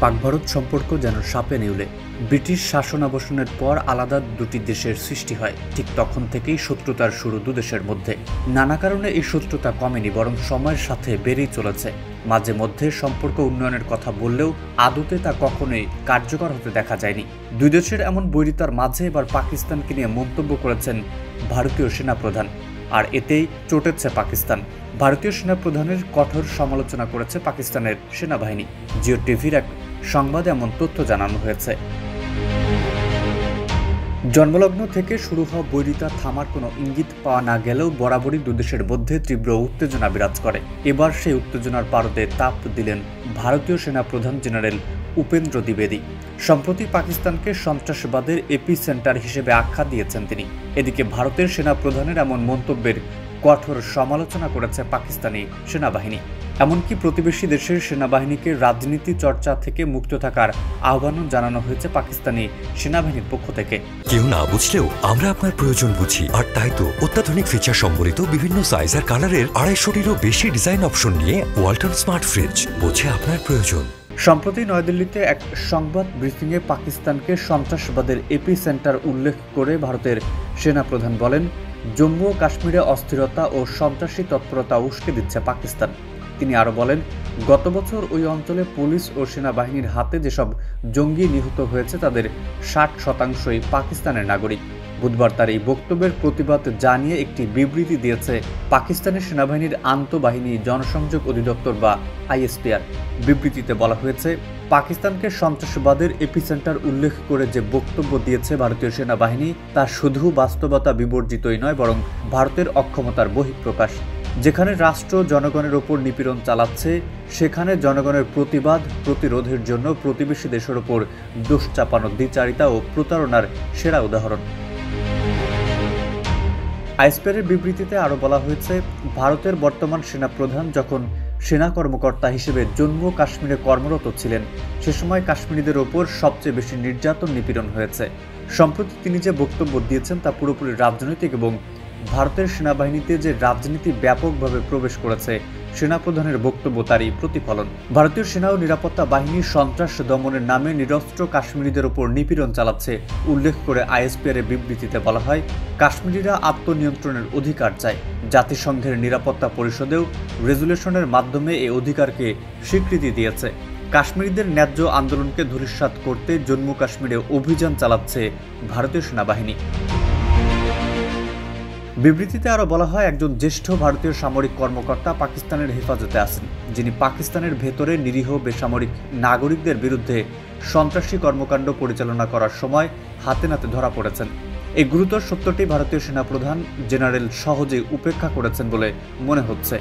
পাক ভারত সম্পর্ক যেন সাপে নেউলে। ব্রিটিশ শাসনাবসানের পর আলাদা দুটি দেশের সৃষ্টি হয়। ঠিক তখন থেকেই শত্রুতার শুরু দুদেশের মধ্যে। নানা কারণে এই শত্রুতা কমেনি, বরং সময়ের সাথে বেড়েই চলেছে। মাঝে মধ্যে সম্পর্ক উন্নয়নের কথা বললেও আদতে তা কখনোই কার্যকর হতে দেখা যায়নি। দুই দেশের এমন বৈরিতার মাঝে এবার পাকিস্তানকে নিয়ে মন্তব্য করেছেন ভারতীয় সেনাপ্রধান, আর এতেই চটেছে পাকিস্তান। ভারতীয় সেনাপ্রধানের কঠোর সমালোচনা করেছে পাকিস্তানের সেনাবাহিনী। জিও টিভির এক সংবাদে এমন তথ্য জানানো হয়েছে। জন্মলগ্ন থেকে শুরু হওয়া বৈরিতা থামার কোনো ইঙ্গিত পাওয়া না গেলেও বরাবরই দুদেশের মধ্যে তীব্র উত্তেজনা বিরাজ করে। এবার সেই উত্তেজনার পারদে তাপ দিলেন ভারতীয় সেনাপ্রধান জেনারেল উপেন্দ্র দ্বিবেদী। সম্প্রতি পাকিস্তানকে সন্ত্রাসবাদের এপি সেন্টার হিসেবে আখ্যা দিয়েছেন তিনি। এদিকে ভারতের সেনাপ্রধানের এমন মন্তব্যের কঠোর সমালোচনা করেছে পাকিস্তানি সেনাবাহিনী। এমনকি প্রতিবেশী দেশের সেনাবাহিনীকে রাজনীতি চর্চা থেকে মুক্ত থাকার আহ্বানও জানানো হয়েছে পাকিস্তানি সেনাবাহিনীর পক্ষ থেকে। কেউ না বুঝলেও আমরা আপনার প্রয়োজন বুঝি, আর তাই তো অত্যাধুনিক ফিচার সম্বলিত বিভিন্ন সাইজ আর কালারের 250-টিরও বেশি ডিজাইন অপশন নিয়ে ওয়ালটন স্মার্ট ফ্রিজ বোঝে আপনার প্রয়োজন। সম্প্রতি নয়াদিল্লিতে এক সংবাদ ব্রিফিংয়ে পাকিস্তানকে সন্ত্রাসবাদের এপি সেন্টার উল্লেখ করে ভারতের সেনাপ্রধান বলেন, জম্মু ও কাশ্মীরে অস্থিরতা ও সন্ত্রাসী তৎপরতা উস্কে দিচ্ছে পাকিস্তান। তিনি আরও বলেন, গত বছর ওই অঞ্চলে পুলিশ ও সেনাবাহিনীর হাতে যেসব জঙ্গি নিহত হয়েছে তাদের 60%ই পাকিস্তানের নাগরিক। বুধবার তার এই বক্তব্যের প্রতিবাদ জানিয়ে একটি বিবৃতি দিয়েছে পাকিস্তানের সেনাবাহিনীর আন্তঃবাহিনী জনসংযোগ অধিদপ্তর বা আইএসপিআর। বিবৃতিতে বলা হয়েছে, পাকিস্তানকে সন্ত্রাসবাদের এপিসেন্টার উল্লেখ করে যে বক্তব্য দিয়েছে ভারতীয় সেনাবাহিনী তা শুধু বাস্তবতা বিবর্জিতই নয়, বরং ভারতের অক্ষমতার বহিঃপ্রকাশ। যেখানে রাষ্ট্র জনগণের ওপর নিপীড়ন চালাচ্ছে, সেখানে জনগণের প্রতিরোধের জন্য প্রতিবেশী দেশের ওপর দোষ চাপানো দ্বিচারিতা ও প্রতারণার সেরা উদাহরণ। আইএসপিআরের বিবৃতিতে আরও বলা হয়েছে, ভারতের বর্তমান সেনাপ্রধান যখন সেনা কর্মকর্তা হিসেবে জম্মু কাশ্মীরে কর্মরত ছিলেন, সে সময় কাশ্মীরিদের ওপর সবচেয়ে বেশি নির্যাতন নিপীড়ন হয়েছে। সম্প্রতি তিনি যে বক্তব্য দিয়েছেন তা পুরোপুরি রাজনৈতিক এবং ভারতের সেনাবাহিনীতে যে রাজনীতি ব্যাপকভাবে প্রবেশ করেছে, সেনাপ্রধানের বক্তব্য তারই প্রতিফলন। ভারতীয় সেনা ও নিরাপত্তা বাহিনী সন্ত্রাস দমনের নামে নিরস্ত্র কাশ্মীরিদের ওপর নিপীড়ন চালাচ্ছে উল্লেখ করে আইএসপিআর বিবৃতিতে বলা হয়, কাশ্মীরিরা আত্মনিয়ন্ত্রণের অধিকার চায়। জাতিসংঘের নিরাপত্তা পরিষদেও রেজুলেশনের মাধ্যমে এই অধিকারকে স্বীকৃতি দিয়েছে। কাশ্মীরিদের ন্যায্য আন্দোলনকে ধূলিসাৎ করতে জম্মু কাশ্মীরে অভিযান চালাচ্ছে ভারতীয় সেনাবাহিনী। বিবৃতিতে আরও বলা হয়, একজন জ্যেষ্ঠ ভারতীয় সামরিক কর্মকর্তা পাকিস্তানের হেফাজতে আছেন, যিনি পাকিস্তানের ভেতরে নিরীহ বেসামরিক নাগরিকদের বিরুদ্ধে সন্ত্রাসী কর্মকাণ্ড পরিচালনা করার সময় হাতে নাতে ধরা পড়েছেন। এই গুরুতর সত্যটি ভারতীয় সেনাপ্রধান জেনারেল সহজেই উপেক্ষা করেছেন বলে মনে হচ্ছে।